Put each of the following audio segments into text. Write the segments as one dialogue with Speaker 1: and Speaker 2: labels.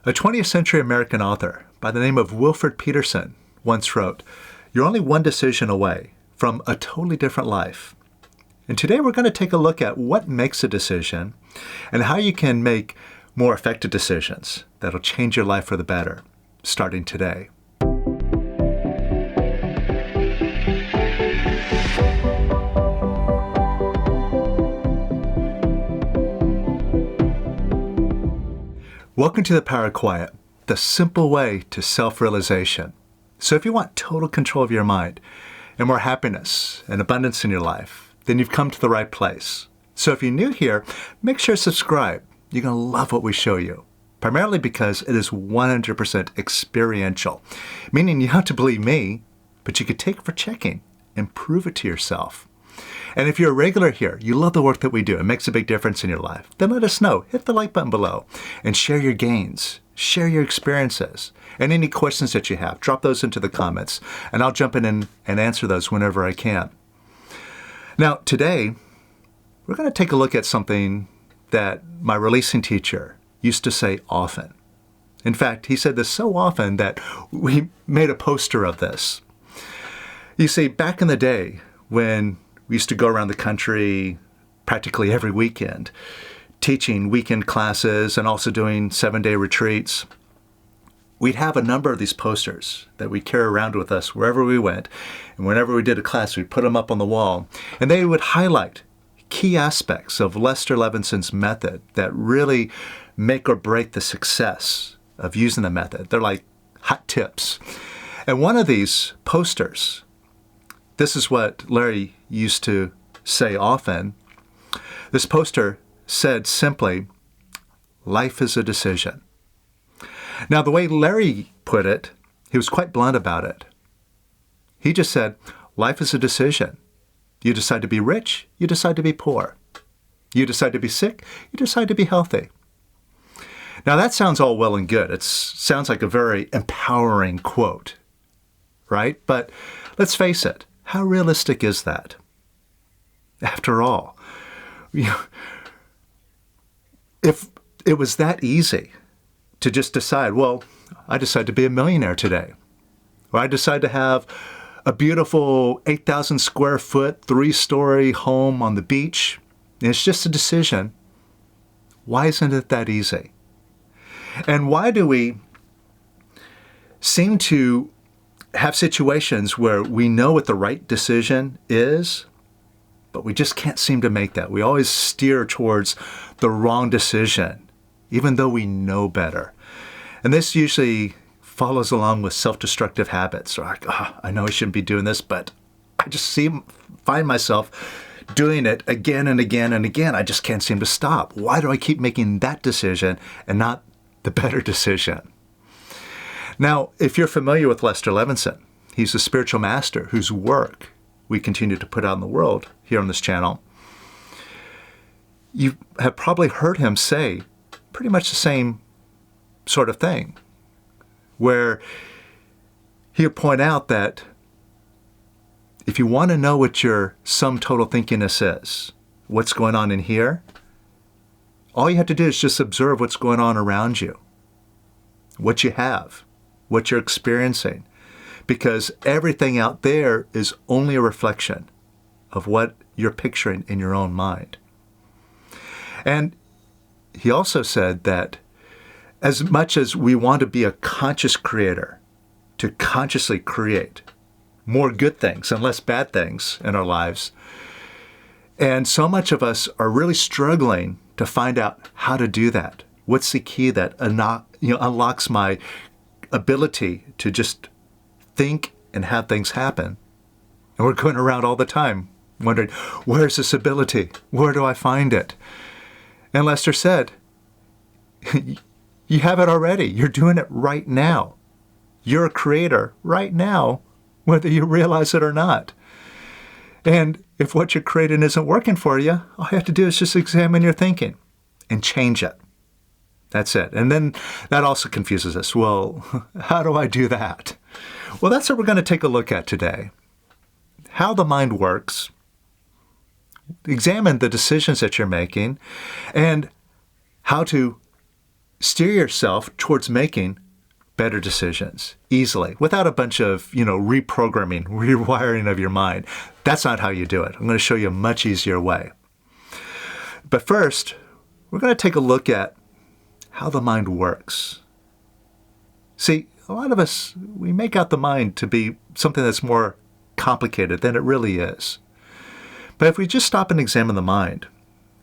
Speaker 1: A 20th century American author by the name of Wilfred Peterson once wrote, "You're only one decision away from a totally different life." And today we're going to take a look at what makes a decision and how you can make more effective decisions that'll change your life for the better, starting today. Welcome to the Power of Quiet, the simple way to self-realization. So if you want total control of your mind and more happiness and abundance in your life, then you've come to the right place. So if you're new here, make sure to subscribe. You're going to love what we show you, primarily because it is 100% experiential, meaning you don't have to believe me, but you could take it for checking and prove it to yourself. And if you're a regular here, you love the work that we do, it makes a big difference in your life, then let us know. Hit the like button below and share your gains, share your experiences, and any questions that you have. Drop those into the comments, and I'll jump in and answer those whenever I can. Now, today, we're going to take a look at something that my releasing teacher used to say often. In fact, he said this so often that we made a poster of this. You see, back in the day when we used to go around the country practically every weekend, teaching weekend classes and also doing 7-day retreats, we'd have a number of these posters that we'd carry around with us wherever we went. And whenever we did a class, we'd put them up on the wall. And they would highlight key aspects of Lester Levinson's method that really make or break the success of using the method. They're like hot tips. And one of these posters, this is what Larry used to say often. This poster said simply, "Life is a decision." Now, the way Larry put it, he was quite blunt about it. He just said, life is a decision. You decide to be rich, you decide to be poor. You decide to be sick, you decide to be healthy. Now, that sounds all well and good. It sounds like a very empowering quote, right? But let's face it. How realistic is that? After all, if it was that easy to just decide, well, I decide to be a millionaire today, or I decide to have a beautiful 8,000 square foot, 3-story home on the beach, and it's just a decision. Why isn't it that easy? And why do we seem to have situations where we know what the right decision is, but we just can't seem to make that? We always steer towards the wrong decision, even though we know better. And this usually follows along with self-destructive habits. Or like, I know I shouldn't be doing this, but I just find myself doing it again and again and again. I just can't seem to stop. Why do I keep making that decision and not the better decision? Now, if you're familiar with Lester Levinson, he's a spiritual master whose work we continue to put out in the world here on this channel. You have probably heard him say pretty much the same sort of thing, where he'll point out that if you want to know what your sum total thinkiness is, what's going on in here, all you have to do is just observe what's going on around you, what you have, what you're experiencing, because everything out there is only a reflection of what you're picturing in your own mind. And he also said that as much as we want to be a conscious creator, to consciously create more good things and less bad things in our lives, and so much of us are really struggling to find out how to do that. What's the key that unlocks my ability to just think and have things happen? And we're going around all the time wondering, where's this ability? Where do I find it? And Lester said, you have it already. You're doing it right now. You're a creator right now, whether you realize it or not. And if what you're creating isn't working for you, all you have to do is just examine your thinking and change it. That's it. And then that also confuses us. Well, how do I do that? Well, that's what we're going to take a look at today. How the mind works, examine the decisions that you're making, and how to steer yourself towards making better decisions easily without a bunch of, reprogramming, rewiring of your mind. That's not how you do it. I'm going to show you a much easier way. But first, we're going to take a look at how the mind works. See, a lot of us, we make out the mind to be something that's more complicated than it really is. But if we just stop and examine the mind,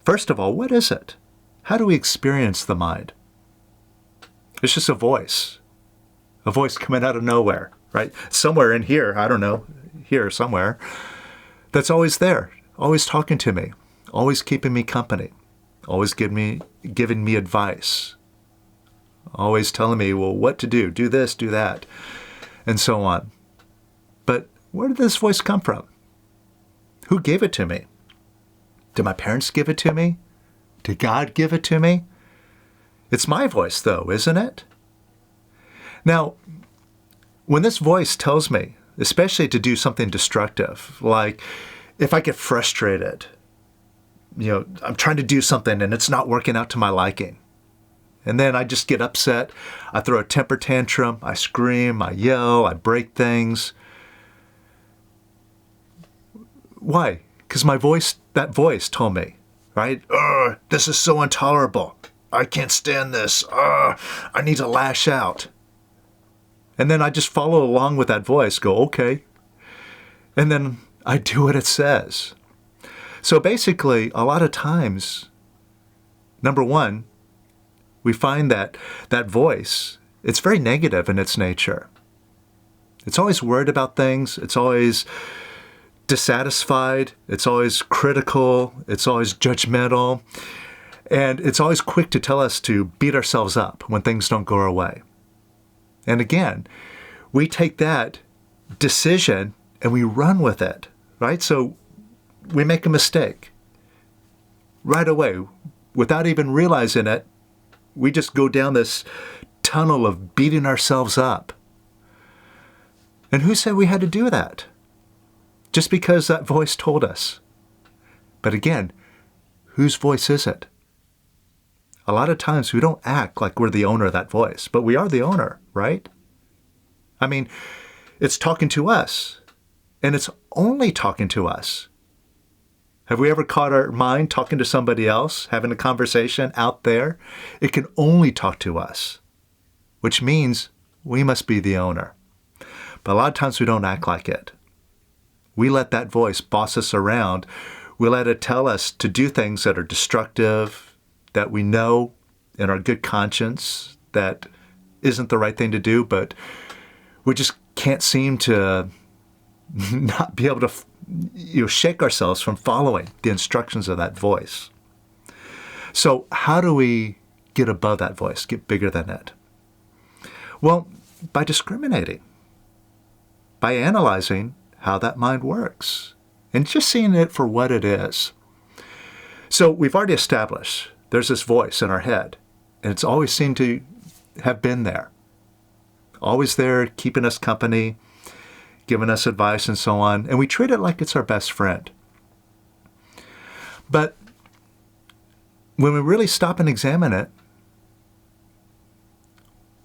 Speaker 1: first of all, what is it? How do we experience the mind? It's just a voice coming out of nowhere, right? Somewhere in here, I don't know, here somewhere, that's always there, always talking to me, always keeping me company, always giving me advice, always telling me, well, what to do this, do that, and so on. But where did this voice come from? Who gave it to me? Did my parents give it to me? Did God give it to me? It's my voice, though, isn't it? Now, when this voice tells me, especially to do something destructive, like if I get frustrated, I'm trying to do something and it's not working out to my liking, and then I just get upset, I throw a temper tantrum, I scream, I yell, I break things. Why? Because that voice told me, right? This is so intolerable. I can't stand this. I need to lash out. And then I just follow along with that voice, go, okay. And then I do what it says. So basically, a lot of times, number one, we find that voice, it's very negative in its nature. It's always worried about things. It's always dissatisfied. It's always critical. It's always judgmental. And it's always quick to tell us to beat ourselves up when things don't go our way. And again, we take that decision and we run with it, right? So we make a mistake right away. Without even realizing it, we just go down this tunnel of beating ourselves up. And who said we had to do that? Just because that voice told us. But again, whose voice is it? A lot of times we don't act like we're the owner of that voice, but we are the owner, right? I mean, it's talking to us, and it's only talking to us. Have we ever caught our mind talking to somebody else, having a conversation out there? It can only talk to us, which means we must be the owner. But a lot of times we don't act like it. We let that voice boss us around. We let it tell us to do things that are destructive, that we know in our good conscience that isn't the right thing to do, but we just can't seem to not be able to shake ourselves from following the instructions of that voice. So how do we get above that voice, get bigger than it? Well, by discriminating, by analyzing how that mind works, and just seeing it for what it is. So we've already established there's this voice in our head, and it's always seemed to have been there. Always there, keeping us company, giving us advice and so on, and we treat it like it's our best friend. But when we really stop and examine it,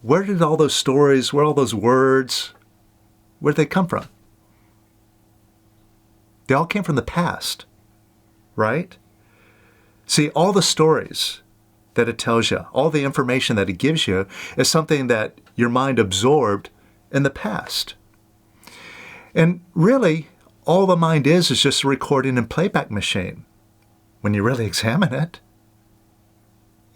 Speaker 1: where did all those stories, where all those words, where did they come from? They all came from the past, right? See, all the stories that it tells you, all the information that it gives you is something that your mind absorbed in the past. And really, all the mind is just a recording and playback machine when you really examine it.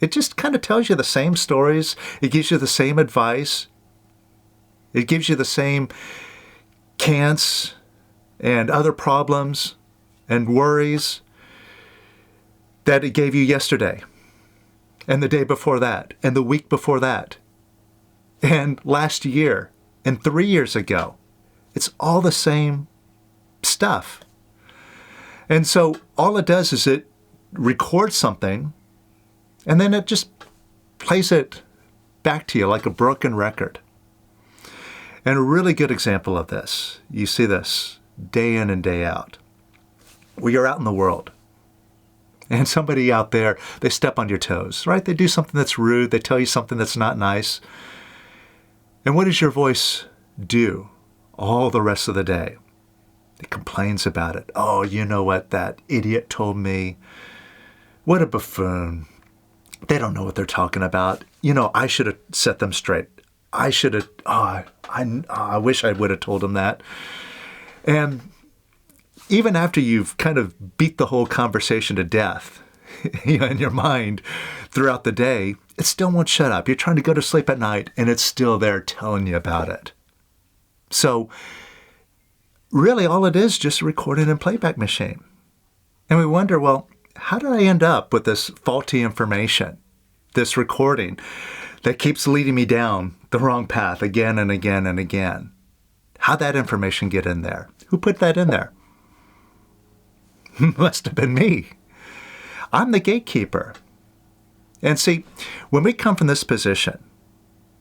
Speaker 1: It just kind of tells you the same stories. It gives you the same advice. It gives you the same can'ts and other problems and worries that it gave you yesterday, and the day before that, and the week before that, and last year, and 3 years ago. It's all the same stuff. And so all it does is it records something, and then it just plays it back to you like a broken record. And a really good example of this, you see this day in and day out. We are out in the world. and somebody out there, they step on your toes, right? They do something that's rude. They tell you something that's not nice. And what does your voice do all the rest of the day? It complains about it. Oh, you know what? That idiot told me. What a buffoon. They don't know what they're talking about. I should have set them straight. I should have, I wish I would have told them that. And even after you've kind of beat the whole conversation to death in your mind throughout the day, it still won't shut up. You're trying to go to sleep at night and it's still there telling you about it. So really all it is just a recording and playback machine. And we wonder, well, how did I end up with this faulty information, this recording that keeps leading me down the wrong path again and again and again? How'd that information get in there? Who put that in there? Must have been me. I'm the gatekeeper. And see, when we come from this position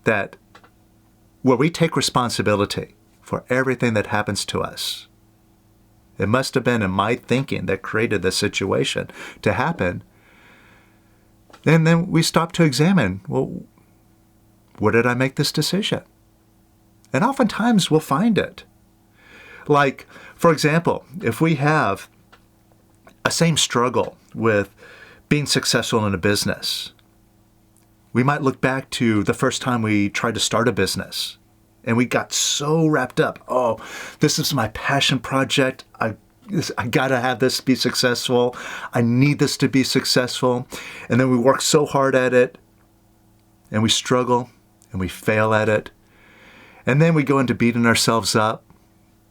Speaker 1: where we take responsibility for everything that happens to us, it must have been in my thinking that created this situation to happen. And then we stop to examine, well, where did I make this decision? And oftentimes we'll find it. Like, for example, if we have a same struggle with being successful in a business, we might look back to the first time we tried to start a business and we got so wrapped up. Oh, this is my passion project. I got to have this be successful. I need this to be successful. And then we work so hard at it and we struggle and we fail at it. And then we go into beating ourselves up.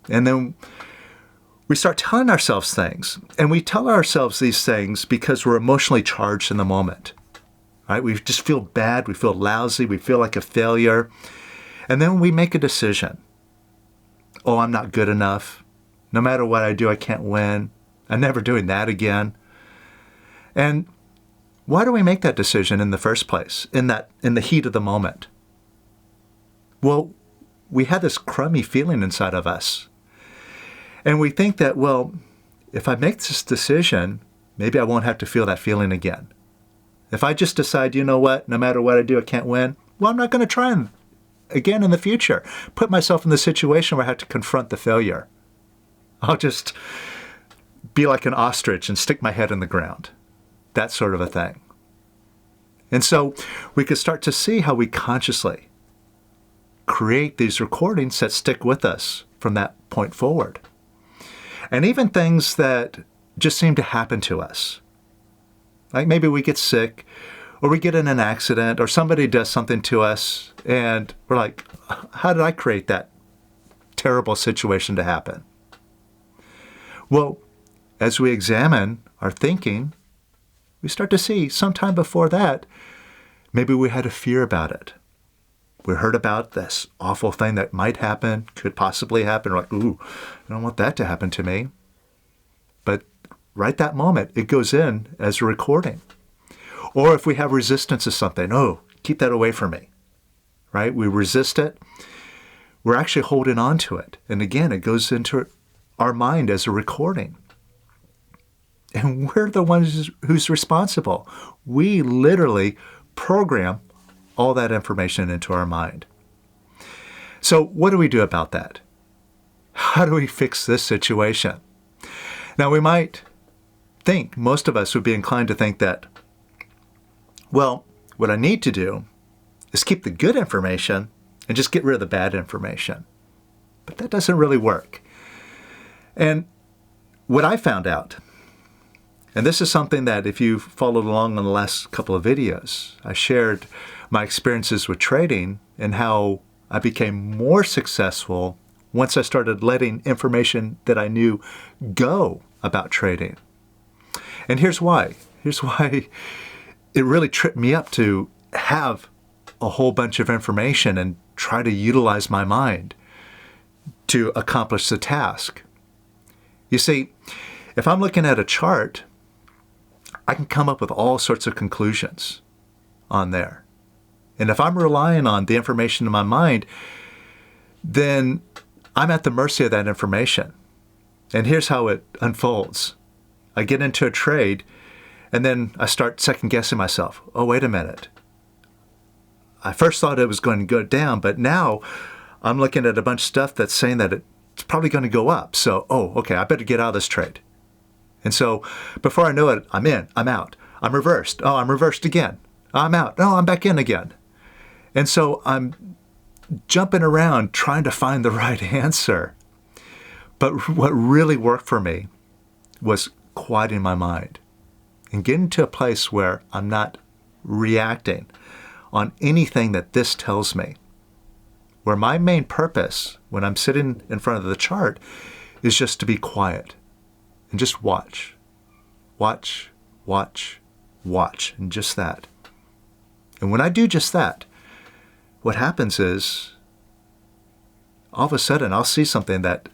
Speaker 1: And then we start telling ourselves things. And we tell ourselves these things because we're emotionally charged in the moment. Right? We just feel bad. We feel lousy. We feel like a failure. And then we make a decision. Oh, I'm not good enough. No matter what I do, I can't win. I'm never doing that again. And why do we make that decision in the first place, in the heat of the moment? Well, we had this crummy feeling inside of us. And we think that, well, if I make this decision, maybe I won't have to feel that feeling again. If I just decide, you know what, no matter what I do, I can't win, well, I'm not going to try again in the future. Put myself in the situation where I have to confront the failure. I'll just be like an ostrich and stick my head in the ground. That sort of a thing. And so we could start to see how we consciously create these recordings that stick with us from that point forward. And even things that just seem to happen to us. Like maybe we get sick, or we get in an accident, or somebody does something to us, and we're like, how did I create that terrible situation to happen? Well, as we examine our thinking, we start to see sometime before that, maybe we had a fear about it. We heard about this awful thing that might happen, could possibly happen. We're like, ooh, I don't want that to happen to me. But right that moment, it goes in as a recording. Or if we have resistance to something, oh, keep that away from me, right? We resist it. We're actually holding on to it. And again, it goes into our mind as a recording. And we're the ones who's responsible. We literally program all that information into our mind. So what do we do about that? How do we fix this situation? Now we might think, most of us would be inclined to think that, well, what I need to do is keep the good information and just get rid of the bad information. But that doesn't really work. And what I found out, and this is something that if you followed along on the last couple of videos, I shared my experiences with trading and how I became more successful once I started letting information that I knew go about trading. And here's why. Here's why it really tripped me up to have a whole bunch of information and try to utilize my mind to accomplish the task. You see, if I'm looking at a chart, I can come up with all sorts of conclusions on there. And if I'm relying on the information in my mind, then I'm at the mercy of that information. And here's how it unfolds. I get into a trade, And then I start second guessing myself. Oh, wait a minute. I first thought it was going to go down, but now I'm looking at a bunch of stuff that's saying that it's probably going to go up. So, okay, I better get out of this trade. And so before I know it, I'm in, I'm out. I'm reversed. Oh, I'm reversed again. I'm out. No, I'm back in again. And so I'm jumping around trying to find the right answer. But what really worked for me was quieting my mind and getting to a place where I'm not reacting on anything that this tells me. Where my main purpose when I'm sitting in front of the chart is just to be quiet and just watch, watch, watch, watch, and just that. And when I do just that, what happens is all of a sudden I'll see something that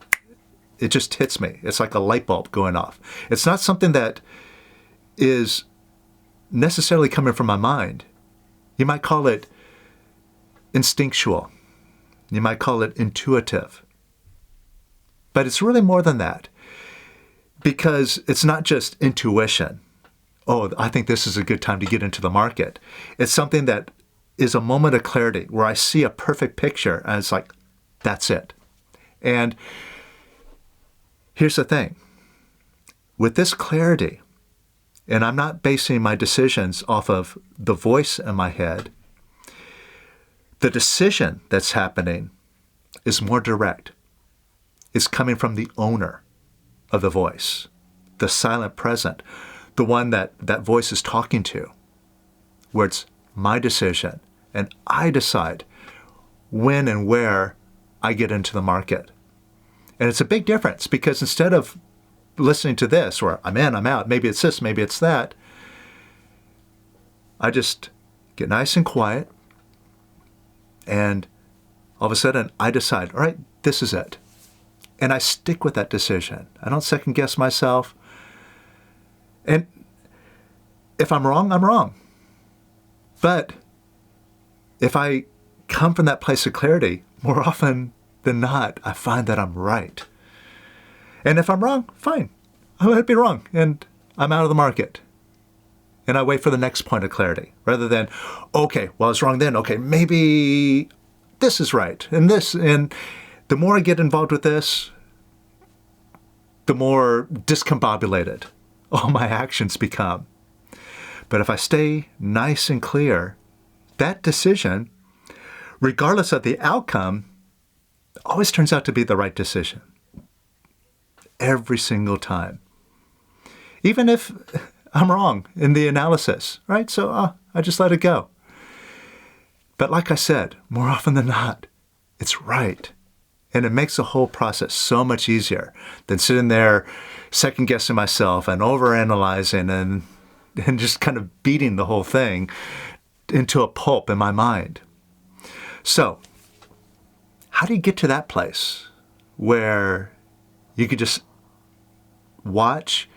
Speaker 1: it just hits me. It's like a light bulb going off. It's not something that is necessarily coming from my mind. You might call it instinctual. You might call it intuitive. But it's really more than that, because it's not just intuition. Oh, I think this is a good time to get into the market. It's something that is a moment of clarity where I see a perfect picture and it's like, that's it. And here's the thing. With this clarity, and I'm not basing my decisions off of the voice in my head, the decision that's happening is more direct. It's coming from the owner of the voice, the silent present, the one that voice is talking to, where it's my decision, and I decide when and where I get into the market. And it's a big difference, because instead of listening to this, where I'm in, I'm out, maybe it's this, maybe it's that, I just get nice and quiet, and all of a sudden I decide, all right, this is it. And I stick with that decision. I don't second guess myself. And if I'm wrong, I'm wrong. But if I come from that place of clarity, more often than not, I find that I'm right. And if I'm wrong, fine. I'll let it be wrong, and I'm out of the market. And I wait for the next point of clarity, rather than, okay, well, I was wrong then. Okay, maybe this is right, and this. And the more I get involved with this, the more discombobulated all my actions become. But if I stay nice and clear, that decision, regardless of the outcome, always turns out to be the right decision. Every single time. Even if I'm wrong in the analysis, right? So I just let it go. But like I said, more often than not, it's right. And it makes the whole process so much easier than sitting there second guessing myself and overanalyzing and just kind of beating the whole thing into a pulp in my mind. So, how do you get to that place where you could just watch,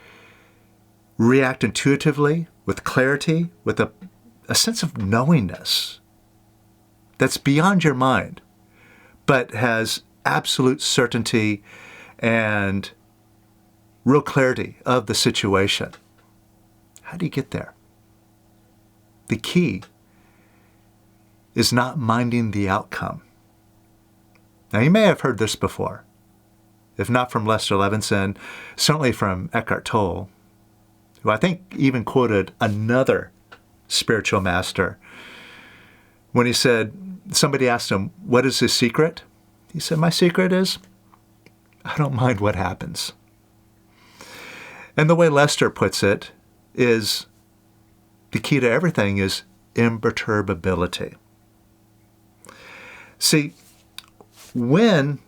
Speaker 1: react intuitively, with clarity, with a sense of knowingness that's beyond your mind, but has absolute certainty and real clarity of the situation? How do you get there? The key is not minding the outcome. Now, you may have heard this before. If not from Lester Levinson, certainly from Eckhart Tolle, who I think even quoted another spiritual master when he said, somebody asked him, what is his secret? He said, my secret is, I don't mind what happens. And the way Lester puts it is, the key to everything is imperturbability. See, when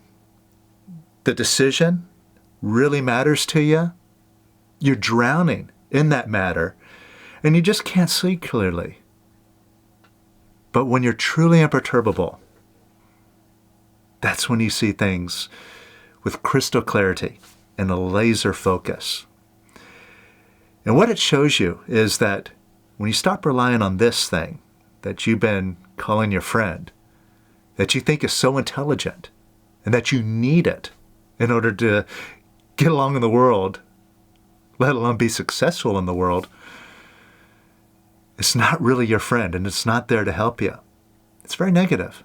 Speaker 1: the decision really matters to you, you're drowning in that matter, and you just can't see clearly. But when you're truly imperturbable, that's when you see things with crystal clarity and a laser focus. And what it shows you is that when you stop relying on this thing that you've been calling your friend, that you think is so intelligent, and that you need it in order to get along in the world, let alone be successful in the world, It's not really your friend, and it's not there to help you. It's very negative.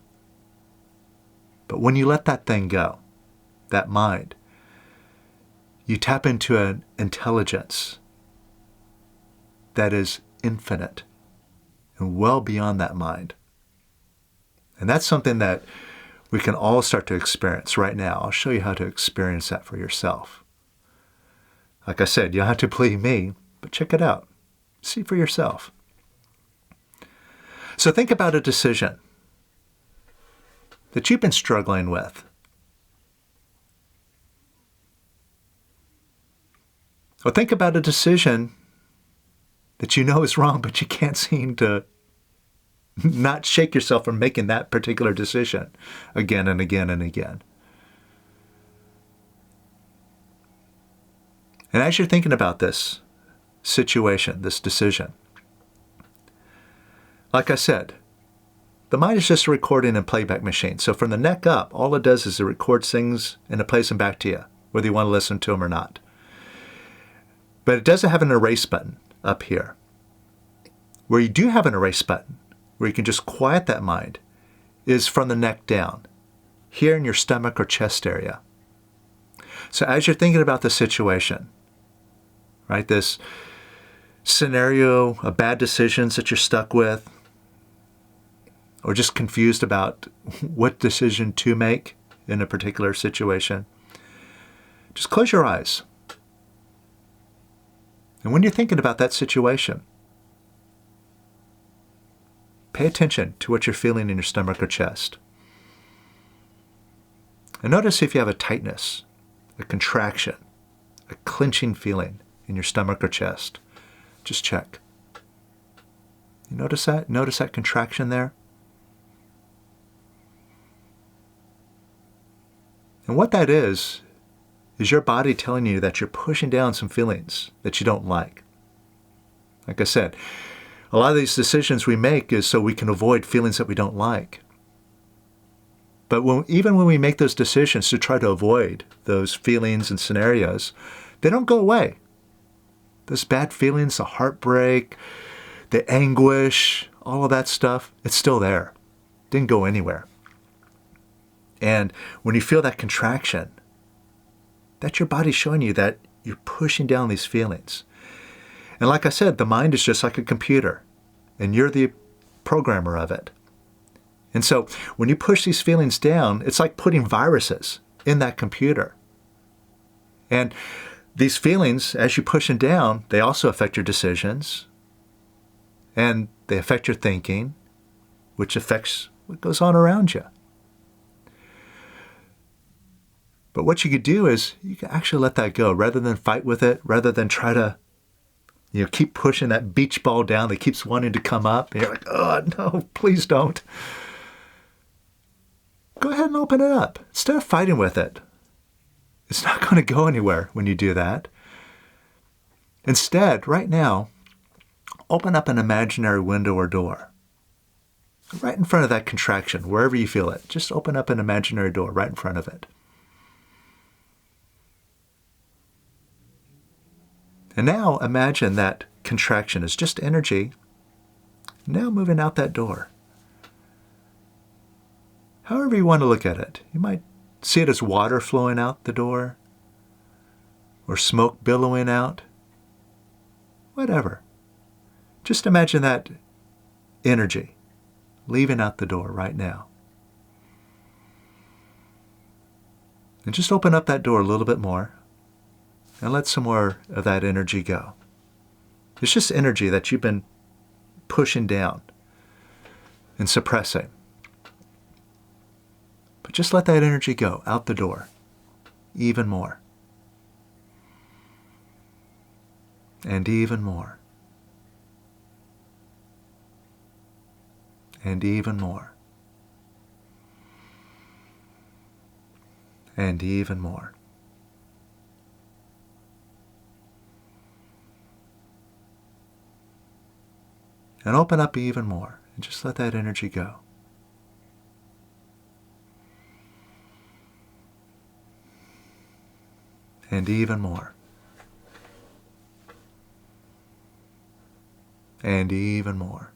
Speaker 1: But when you let that thing go, that mind, you tap into an intelligence that is infinite and well beyond that mind. And that's something that we can all start to experience right now. I'll show you how to experience that for yourself. Like I said, you don't have to believe me, but check it out. See for yourself. So think about a decision that you've been struggling with. Or think about a decision that you know is wrong, but you can't seem to not shake yourself from making that particular decision again and again and again. And as you're thinking about this situation, this decision, like I said, the mind is just a recording and playback machine. So from the neck up, all it does is it records things and it plays them back to you, whether you want to listen to them or not. But it doesn't have an erase button up here. Where you do have an erase button, where you can just quiet that mind, is from the neck down, here in your stomach or chest area. So as you're thinking about the situation, right, this scenario of bad decisions that you're stuck with, or just confused about what decision to make in a particular situation, just close your eyes. And when you're thinking about that situation, pay attention to what you're feeling in your stomach or chest. And notice if you have a tightness, a contraction, a clenching feeling in your stomach or chest. Just check. You notice that? Notice that contraction there? And what that is your body telling you that you're pushing down some feelings that you don't like. Like I said, a lot of these decisions we make is so we can avoid feelings that we don't like. But even when we make those decisions to try to avoid those feelings and scenarios, they don't go away. Those bad feelings, the heartbreak, the anguish, all of that stuff, it's still there. It didn't go anywhere. And when you feel that contraction, that's your body showing you that you're pushing down these feelings. And like I said, the mind is just like a computer, and you're the programmer of it. And so when you push these feelings down, it's like putting viruses in that computer. And these feelings, as you push them down, they also affect your decisions, and they affect your thinking, which affects what goes on around you. But what you could do is you can actually let that go rather than fight with it, rather than try to keep pushing that beach ball down that keeps wanting to come up. And you're like, oh, no, please don't. Go ahead and open it up. Instead of fighting with it. It's not going to go anywhere when you do that. Instead, right now, open up an imaginary window or door. Right in front of that contraction, wherever you feel it. Just open up an imaginary door right in front of it. And now imagine that contraction is just energy, now moving out that door. However you want to look at it. You might see it as water flowing out the door, or smoke billowing out, whatever. Just imagine that energy leaving out the door right now. And just open up that door a little bit more. And let some more of that energy go. It's just energy that you've been pushing down and suppressing. But just let that energy go out the door even more. And even more. And even more. And even more. And open up even more, and just let that energy go. And even more. And even more.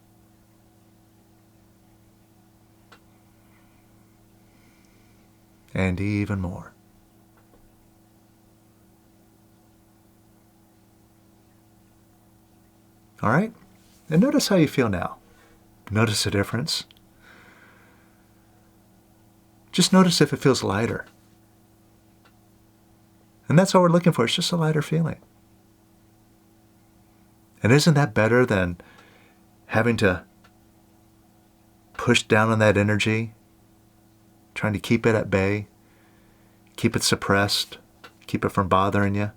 Speaker 1: And even more. All right? And notice how you feel now. Notice the difference. Just notice if it feels lighter. And that's all we're looking for. It's just a lighter feeling. And isn't that better than having to push down on that energy, trying to keep it at bay, keep it suppressed, keep it from bothering you?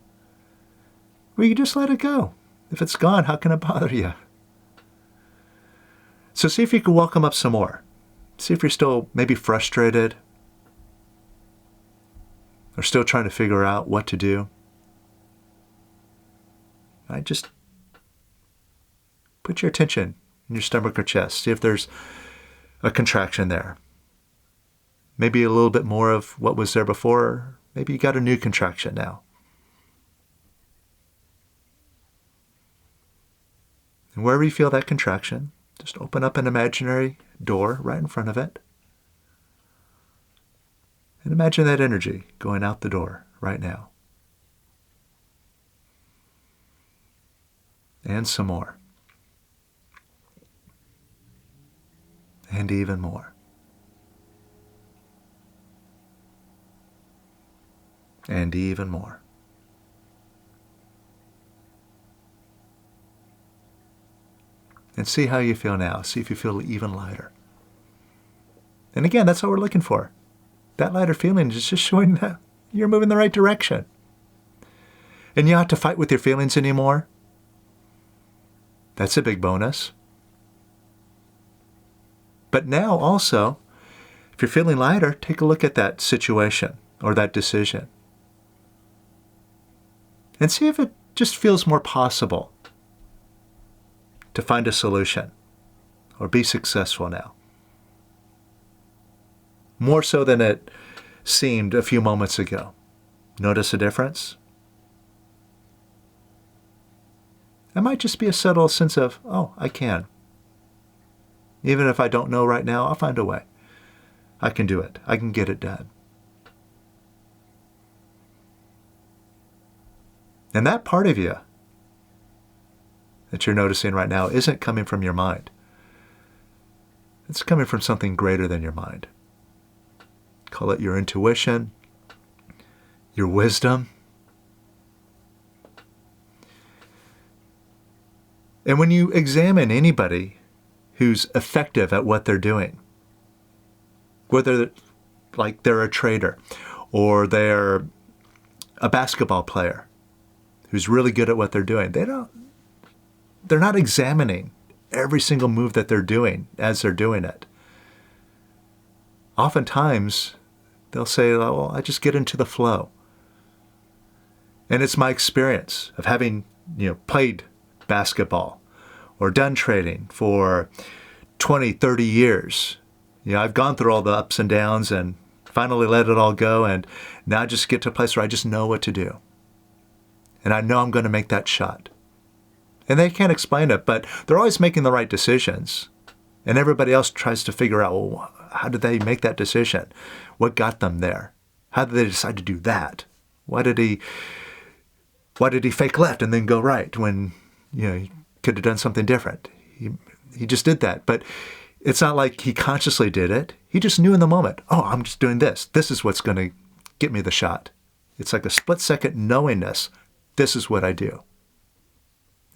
Speaker 1: Well, you just let it go. If it's gone, how can it bother you? So see if you can welcome up some more. See if you're still maybe frustrated or still trying to figure out what to do. Just put your attention in your stomach or chest. See if there's a contraction there. Maybe a little bit more of what was there before. Maybe you got a new contraction now. And wherever you feel that contraction, just open up an imaginary door right in front of it. And imagine that energy going out the door right now. And some more. And even more. And even more. And see how you feel now. See if you feel even lighter. And again, that's what we're looking for. That lighter feeling is just showing that you're moving in the right direction. And you don't have to fight with your feelings anymore. That's a big bonus. But now also, if you're feeling lighter, take a look at that situation or that decision. And see if it just feels more possible to find a solution or be successful now. More so than it seemed a few moments ago. Notice a difference? It might just be a subtle sense of, oh, I can. Even if I don't know right now, I'll find a way. I can do it. I can get it done. And that part of you that you're noticing right now isn't coming from your mind. It's coming from something greater than your mind. Call it your intuition, your wisdom. And when you examine anybody who's effective at what they're doing, whether like they're a trader or they're a basketball player who's really good at what they're doing, they're not examining every single move that they're doing as they're doing it. Oftentimes, they'll say, oh, well, I just get into the flow. And it's my experience of having, played basketball or done trading for 20, 30 years. I've gone through all the ups and downs and finally let it all go. And now I just get to a place where I just know what to do. And I know I'm going to make that shot. And they can't explain it, but they're always making the right decisions. And everybody else tries to figure out, well, how did they make that decision? What got them there? How did they decide to do that? Why did he fake left and then go right when, he could have done something different? He just did that. But it's not like he consciously did it. He just knew in the moment, oh, I'm just doing this. This is what's going to get me the shot. It's like a split-second knowingness. This is what I do.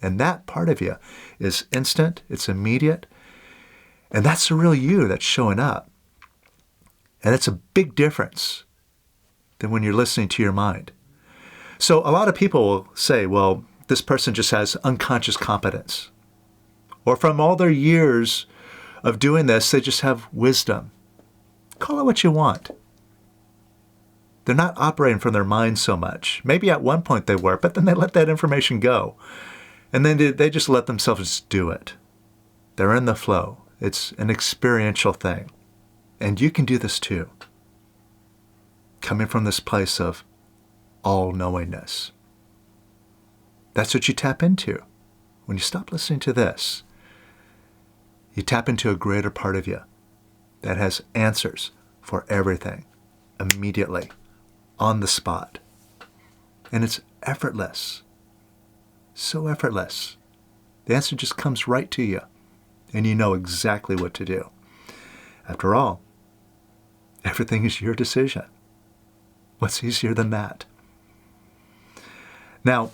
Speaker 1: And that part of you is instant. It's immediate. And that's the real you that's showing up. And it's a big difference than when you're listening to your mind. So a lot of people will say, well, this person just has unconscious competence. Or from all their years of doing this, they just have wisdom. Call it what you want. They're not operating from their mind so much. Maybe at one point they were, but then they let that information go. And then they just let themselves do it. They're in the flow. It's an experiential thing. And you can do this too. Coming from this place of all-knowingness. That's what you tap into when you stop listening to this, you tap into a greater part of you that has answers for everything immediately, on the spot. And it's effortless. So effortless. The answer just comes right to you, and you know exactly what to do. After all, everything is your decision. What's easier than that? Now,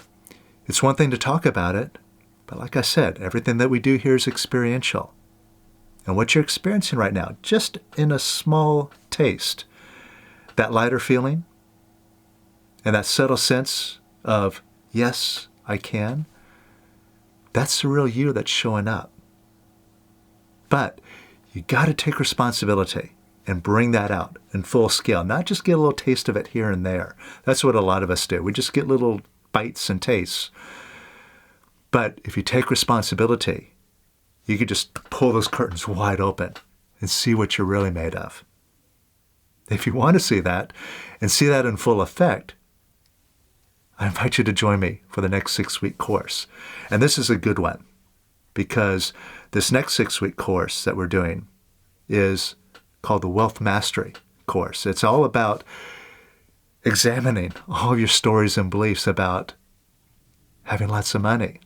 Speaker 1: it's one thing to talk about it, but like I said, everything that we do here is experiential. And what you're experiencing right now, just in a small taste, that lighter feeling and that subtle sense of, yes, I can, that's the real you that's showing up. But you got to take responsibility and bring that out in full scale, not just get a little taste of it here and there. That's what a lot of us do. We just get little bites and tastes. But if you take responsibility, you could just pull those curtains wide open and see what you're really made of. If you want to see that and see that in full effect, I invite you to join me for the next 6-week course. And this is a good one because this next 6-week course that we're doing is called the Wealth Mastery course. It's all about examining all your stories and beliefs about having lots of money.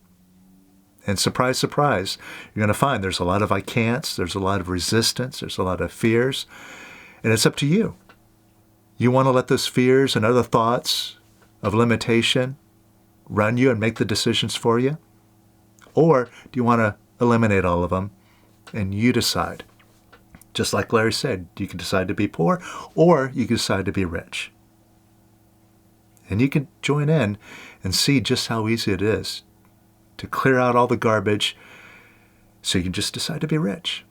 Speaker 1: And surprise, surprise, you're going to find there's a lot of I can'ts, there's a lot of resistance, there's a lot of fears, and it's up to you. You want to let those fears and other thoughts of limitation run you and make the decisions for you? Or do you want to eliminate all of them and you decide? Just like Larry said, you can decide to be poor or you can decide to be rich. And you can join in and see just how easy it is to clear out all the garbage so you can just decide to be rich.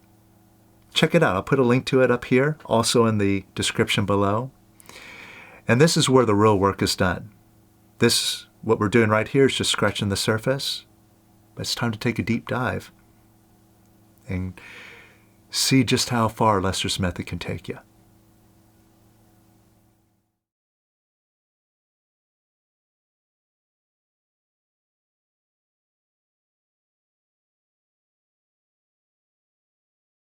Speaker 1: Check it out. I'll put a link to it up here, also in the description below. And this is where the real work is done. What we're doing right here is just scratching the surface. But it's time to take a deep dive and see just how far Lester's method can take you.